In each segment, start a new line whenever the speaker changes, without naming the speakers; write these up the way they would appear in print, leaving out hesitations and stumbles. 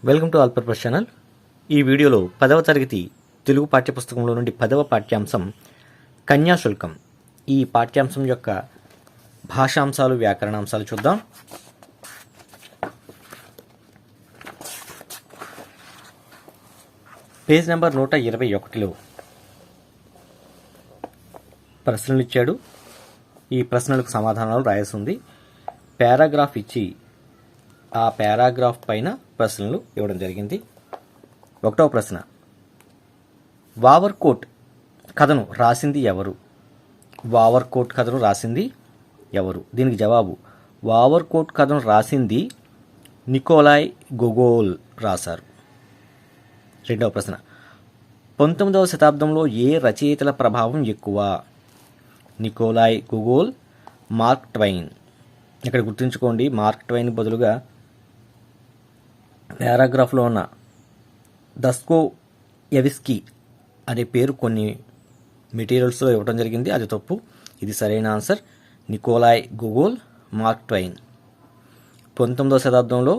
Welcome to all purpose channel. ఈ వీడియోలో 10వ తరగతి తెలుగు పాఠ్యపుస్తకంలో నుండి 10వ పాఠ్యాంశం కన్యాశుల్కం. ఈ పాఠ్యాంశం యొక్క భాషాంశాలు, వ్యాకరణాంశాలు చూద్దాం. పేజ్ నెంబర్ 121లో ప్రశ్నలు ఇచ్చాడు. ఈ ప్రశ్నలకు సమాధానాలు రాయాల్సి ఉంది. పారాగ్రాఫ్ ఇచ్చి ఆ పారాగ్రాఫ్ పైన ప్రశ్నలు ఇవ్వడం జరిగింది. 1వ ప్రశ్న, వావర్కోట్ కథను రాసింది ఎవరు? వావర్కోట్ కథను రాసింది ఎవరు? దీనికి జవాబు, వావర్కోట్ కథను రాసింది నికోలాయ్ గొగోల్ రాశారు. 2వ ప్రశ్న, 19వ శతాబ్దంలో ఏ రచయితల ప్రభావం ఎక్కువ? Nikolai Gogol, Mark Twain. ఇక్కడ గుర్తుంచుకోండి, మార్క్ ట్వైన్ బదులుగా పారాగ్రాఫ్లో ఉన్న దస్తోయెవ్స్కీ అనే పేరు కొన్ని మెటీరియల్స్లో ఇవ్వడం జరిగింది. అది తప్పు. ఇది సరైన answer. Nikolai Gogol, Mark Twain. 19వ శతాబ్దంలో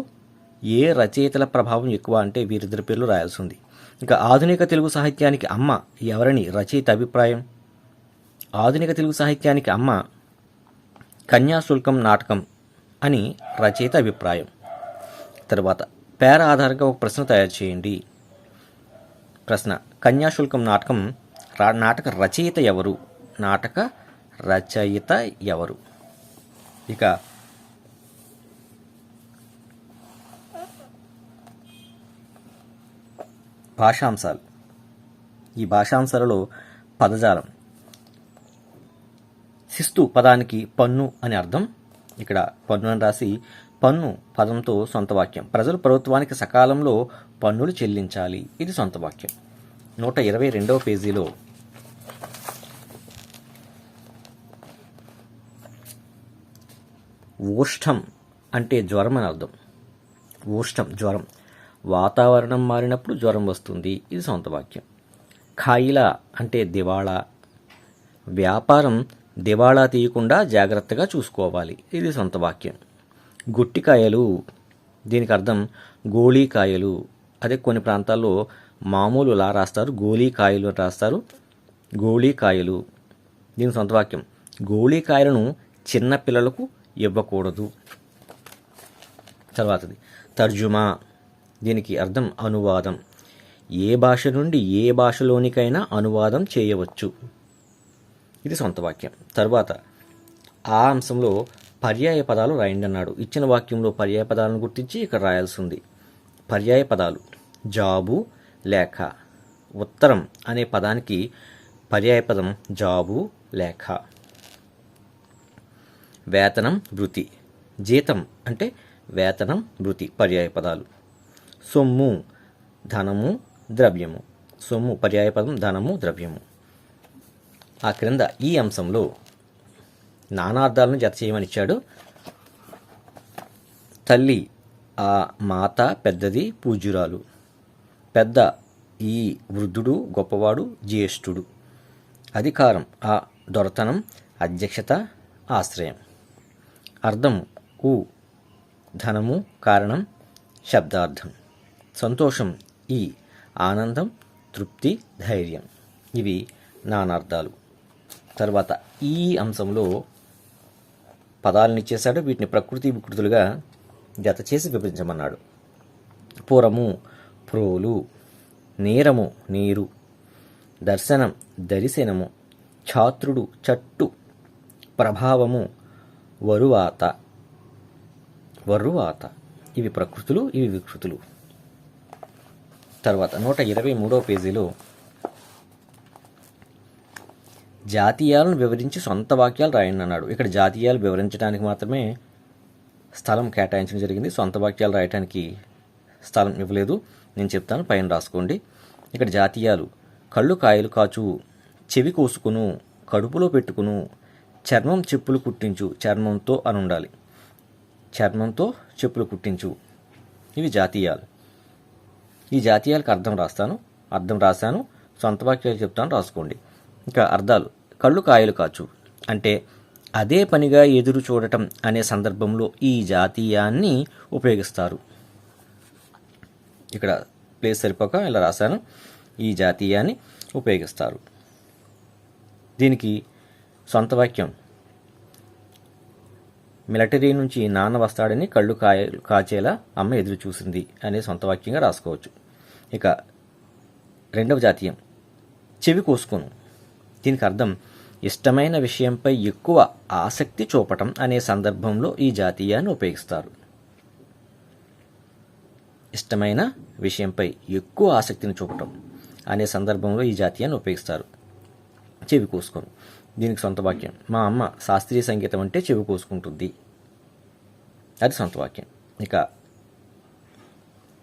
ఏ రచయితల ప్రభావం ఎక్కువ అంటే వీరిద్దరి పేర్లు రాయాల్సి ఉంది. ఇంకా ఆధునిక తెలుగు సాహిత్యానికి అమ్మ ఎవరని రచయిత అభిప్రాయం? ఆధునిక తెలుగు సాహిత్యానికి అమ్మ కన్యాశుల్కం నాటకం అని రచయిత అభిప్రాయం. తర్వాత పేర ఆధారంగా ఒక ప్రశ్న తయారు చేయండి. ప్రశ్న, కన్యాశుల్కం నాటక రచయిత ఎవరు? నాటక రచయిత ఎవరు? ఇక భాషాంశాలు. ఈ భాషాంశాలలో పదజాలం. శిస్తు పదానికి పన్ను అని అర్థం. ఇక్కడ పన్ను అని రాసి పన్ను పదంతో సొంత వాక్యం. ప్రజలు ప్రభుత్వానికి సకాలంలో పన్నులు చెల్లించాలి. ఇది సొంత వాక్యం. 122వ పేజీలో ఓష్ఠం అంటే జ్వరం అని అర్థం. ఓష్ఠం జ్వరం. వాతావరణం మారినప్పుడు జ్వరం వస్తుంది. ఇది సొంత వాక్యం. ఖాయిలా అంటే దివాళా. వ్యాపారం దివాళా తీయకుండా జాగ్రత్తగా చూసుకోవాలి. ఇది సొంత వాక్యం. గుట్టికాయలు, దీనికి అర్థం గోళీకాయలు. అదే కొన్ని ప్రాంతాల్లో మామూలులా రాస్తారు, గోళీకాయలు రాస్తారు. గోళీకాయలు, దీని సొంత వాక్యం. గోళీకాయలను చిన్న పిల్లలకు ఇవ్వకూడదు. తర్వాతది తర్జుమా. దీనికి అర్థం అనువాదం. ఏ భాష నుండి ఏ భాషలోనికైనా అనువాదం చేయవచ్చు. ఇది సొంత వాక్యం. తర్వాత ఆ అంశంలో పర్యాయ పదాలు రాయండి అన్నాడు. ఇచ్చిన వాక్యంలో పర్యాయ పదాలను గుర్తించి ఇక్కడ రాయాల్సి ఉంది. పర్యాయ పదాలు జాబు, లేఖ. ఉత్తరం అనే పదానికి పర్యాయ పదం జాబు, లేఖ. వేతనం, వృత్తి. జీతం అంటే వేతనం, వృత్తి పర్యాయ పదాలు. సొమ్ము, ధనము, ద్రవ్యము. సొమ్ము పర్యాయ పదం, ధనము, ద్రవ్యము. ఆ క్రింద ఈ అంశంలో నానార్థాలను జత చేయమని ఇచ్చాడు. తల్లి, ఆ మాత పెద్దది, పూజ్యురాలు. పెద్ద, ఈ వృద్ధుడు, గొప్పవాడు, జ్యేష్ఠుడు. అధికారం, ఆ దొరతనం, అధ్యక్షత, ఆశ్రయం. అర్థం, ఊ ధనము, కారణం, శబ్దార్థం. సంతోషం, ఈ ఆనందం, తృప్తి, ధైర్యం. ఇవి నానార్థాలు. తర్వాత ఈ అంశంలో పదాలను ఇచ్చేశాడు. వీటిని ప్రకృతి వికృతులుగా జత చేసి విభజించమన్నాడు. పురము, ప్రోలు. నేరము, నీరు. దర్శనం, దర్శనము. ఛాత్రుడు, చట్టు. ప్రభావము, వరువాత. వరువాత. ఇవి ప్రకృతులు, ఇవి వికృతులు. తర్వాత 123వ పేజీలో జాతీయాలను వివరించి సొంత వాక్యాలు రాయండి అన్నాడు. ఇక్కడ జాతీయాలు వివరించడానికి మాత్రమే స్థలం కేటాయించడం జరిగింది. సొంత వాక్యాలు రాయడానికి స్థలం ఇవ్వలేదు. నేను చెప్తాను, పైన రాసుకోండి. ఇక్కడ జాతీయాలు: కళ్ళు కాయలు కాచు, చెవి కోసుకును, కడుపులో పెట్టుకును, చర్మం చెప్పులు కుట్టించు. చర్మంతో అని ఉండాలి. చర్మంతో చెప్పులు కుట్టించు. ఇవి జాతీయాలు. ఈ జాతీయాలకు అర్థం రాశాను. సొంత వాక్యాలు చెప్తాను, రాసుకోండి. ఇంకా అర్థాలు: కళ్ళు కాయలు కాచు అంటే అదే పనిగా ఎదురు చూడటం అనే సందర్భంలో ఈ జాతీయాన్ని ఉపయోగిస్తారు. ఇక్కడ ప్లేస్ సరిపోక ఇలా రాశాను. ఈ జాతీయాన్ని ఉపయోగిస్తారు. దీనికి సొంత వాక్యం, మిలిటరీ నుంచి నాన్న వస్తాడని కళ్ళు కాచేలా అమ్మ ఎదురు చూసింది అనే సొంత వాక్యంగా రాసుకోవచ్చు. ఇక రెండవ జాతీయం చెవి కోసుకోను. దీనికి అర్థం ఇష్టమైన విషయంపై ఎక్కువ ఆసక్తి చూపటం అనే సందర్భంలో ఈ జాతీయాన్ని ఉపయోగిస్తారు. ఇష్టమైన విషయంపై ఎక్కువ ఆసక్తిని చూపటం అనే సందర్భంలో ఈ జాతీయాన్ని ఉపయోగిస్తారు. చెవి కోసుకోను. దీనికి సొంత వాక్యం, మా అమ్మ శాస్త్రీయ సంగీతం అంటే చెవి కోసుకుంటుంది. అది సొంత వాక్యం. ఇక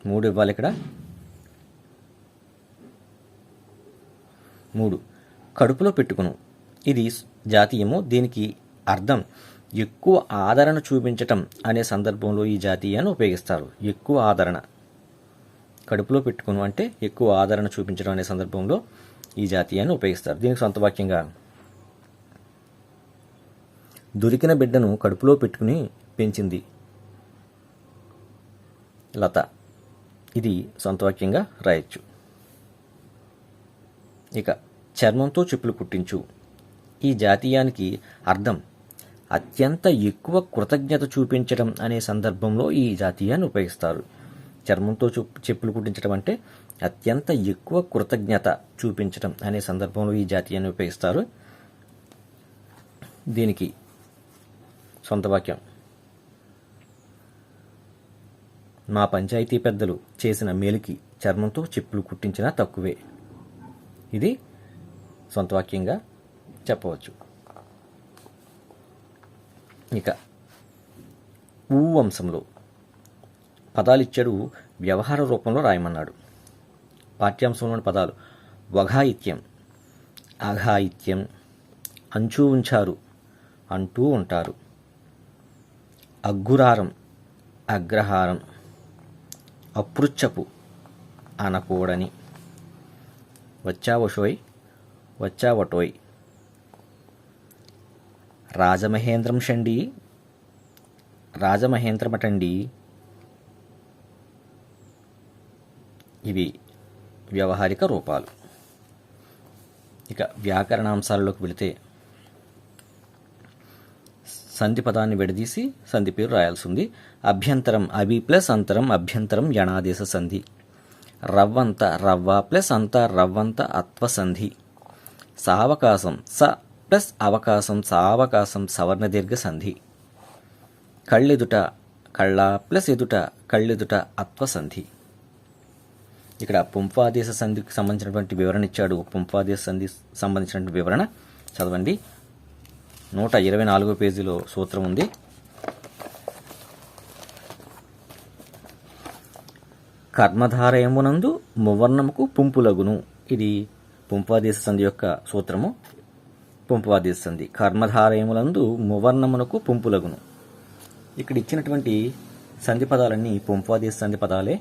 3 ఇవ్వాలి ఇక్కడ. 3 కడుపులో పెట్టుకును. ఇది జాతీయము. దీనికి అర్థం ఎక్కువ ఆదరణ చూపించటం అనే సందర్భంలో ఈ జాతీయాన్ని ఉపయోగిస్తారు. ఎక్కువ ఆదరణ, కడుపులో పెట్టుకును అంటే ఎక్కువ ఆదరణ చూపించడం అనే సందర్భంలో ఈ జాతీయాన్ని ఉపయోగిస్తారు. దీనికి సొంత వాక్యంగా, దొరికిన బిడ్డను కడుపులో పెట్టుకుని పెంచింది లత. ఇది సొంత వాక్యంగా రాయొచ్చు. ఇక చర్మంతో చెప్పులు కుట్టించు. ఈ జాతీయానికి అర్థం అత్యంత ఎక్కువ కృతజ్ఞత చూపించడం అనే సందర్భంలో ఈ జాతీయాన్ని ఉపయోగిస్తారు. చర్మంతో చెప్పులు కుట్టించడం అంటే అత్యంత ఎక్కువ కృతజ్ఞత చూపించడం అనే సందర్భంలో ఈ జాతీయాన్ని ఉపయోగిస్తారు. దీనికి సొంత వాక్యం, మా పంచాయతీ పెద్దలు చేసిన మేలుకి చర్మంతో చెప్పులు కుట్టించినా తక్కువే. ఇది సొంత వాక్యంగా చెప్పవచ్చు. ఇక ఊ అంశంలో పదాలు ఇచ్చాడు, వ్యవహార రూపంలో రాయమన్నాడు. పాఠ్యాంశంలోని పదాలు వఘాయిత్యం, అఘాయిత్యం, అంచు ఉంచారు, అంటూ ఉంటారు, అగ్గురారం, అగ్రహారం, అపృచ్ఛపు, అనకూడని, వచ్చావషోయ్, వచ్చావటోయ్, రాజమహేంద్రం షండి, రాజమహేంద్రమటండి. ఇవి వ్యవహారిక రూపాలు. ఇక వ్యాకరణాంశాలలోకి వెళితే సంధి పదాన్ని విడదీసి సంధి పేరు రాయాల్సి ఉంది. అభ్యంతరం, అభి ప్లస్ అంతరం, అభ్యంతరం యణాదేశ సంధి. రవ్వంత, రవ్వ ప్లస్ అంత, రవ్వంత అత్వ సంధి. సావకాశం, స ప్లస్ అవకాశం, సావకాశం సవర్ణ దీర్ఘ సంధి. కళ్ళెదుట, కళ్ళ ప్లస్ ఎదుట, కళ్ళెదుట అత్వ సంధి. ఇక్కడ పుంఫాదేశ సంధికి సంబంధించినటువంటి వివరణ ఇచ్చాడు. పుంఫాదేశ సంధి సంబంధించినటువంటి వివరణ చదవండి. 124వ పేజీలో సూత్రం ఉంది. కర్మధారయమునందు మువర్ణముకు పుంపులగును. ఇది పుంఫాదేశ సంధి యొక్క సూత్రము. పుంఫాదేశ సంధి కర్మధారయములందు మువర్ణమునకు పుంపులగును. ఇక్కడ ఇచ్చినటువంటి సంధి పదాలన్నీ పుంఫాదేశ సంధి పదాలే.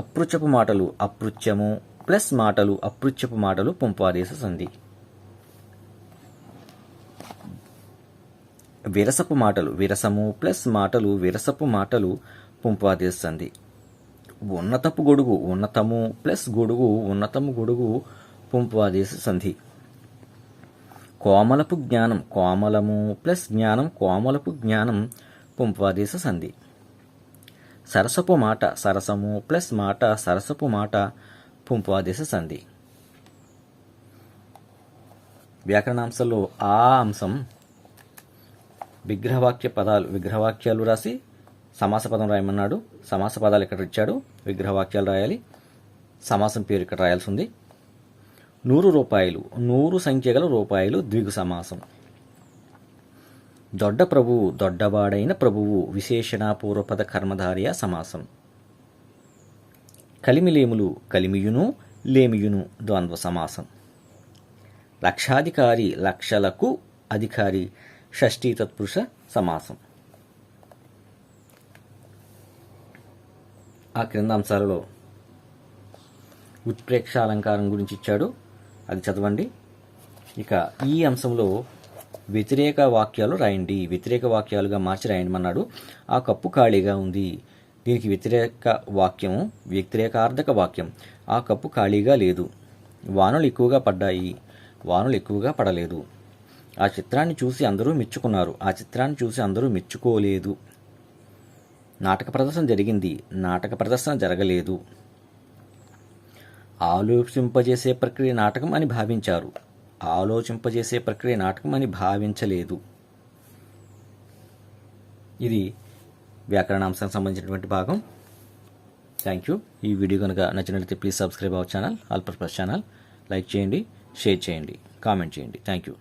అపృచ్ఛపు మాటలు, అపృచ్ఛము ప్లస్ మాటలు, అపృచ్ఛపు మాటలు పుంఫాదేశ సంధి. విరసపు మాటలు, విరసము ప్లస్ మాటలు, విరసపు మాటలు పుంఫాదేశ సంధి. ఉన్నతపు గొడుగు, ఉన్నతము ప్లస్ గొడుగు, ఉన్నతము గొడుగు పుంఫాదేశ సంధి. కోమలపు జ్ఞానం, కోమలము ప్లస్ జ్ఞానం, కోమలపు జ్ఞానం పుంఫాదేశ సంధి. సరసపు మాట, సరసము ప్లస్ మాట, సరసపు మాట పుంఫాదేశ సంధి. వ్యాకరణాంశంలో ఆ అంశం విగ్రహవాక్య పదాలు, విగ్రహవాక్యాలు రాసి సమాస పదం రాయమన్నాడు. సమాస పదాలు ఇక్కడ ఇచ్చాడు, విగ్రహవాక్యాలు రాయాలి. సమాసం పేరు ఇక్కడ రాయాల్సి ఉంది. 100 రూపాయలు, 100 సంఖ్య గల రూపాయలు ద్విగు సమాసం. దొడ్డ ప్రభువు, దొడ్డవాడైన ప్రభువు విశేషణ పూర్వపద కర్మధారయ సమాసం. కలిమిలేములు, కలిమియును లేమియును ద్వంద్వ సమాసం. లక్షాధికారి, లక్షలకు అధికారి షష్ఠీ తత్పురుష సమాసం. ఆ క్రింద అంశాలలో ఉత్ప్రేక్ష అలంకారం గురించి ఇచ్చాడు, అది చదవండి. ఇక ఈ అంశంలో వ్యతిరేక వాక్యాలు రాయండి, వ్యతిరేక వాక్యాలుగా మార్చి రాయండి అన్నాడు. ఆ కప్పు ఖాళీగా ఉంది, దీనికి వ్యతిరేకార్థక వాక్యం. ఆ కప్పు ఖాళీగా లేదు. వానలు ఎక్కువగా పడ్డాయి. వానలు ఎక్కువగా పడలేదు. ఆ చిత్రాన్ని చూసి అందరూ మెచ్చుకున్నారు. ఆ చిత్రాన్ని చూసి అందరూ మెచ్చుకోలేదు. నాటక ప్రదర్శన జరిగింది. నాటక ప్రదర్శన జరగలేదు. ఆలోచింపజేసే ప్రక్రియ నాటకం అని భావించారు. ఆలోచింపజేసే ప్రక్రియ నాటకం అని భావించలేదు. ఇది వ్యాకరణాంశానికి సంబంధించినటువంటి భాగం. Thank you. ఈ వీడియో కనుక నచ్చినట్లయితే please subscribe our channel, all purpose channel. Like చేయండి, షేర్ చేయండి, కామెంట్ చేయండి. Thank you.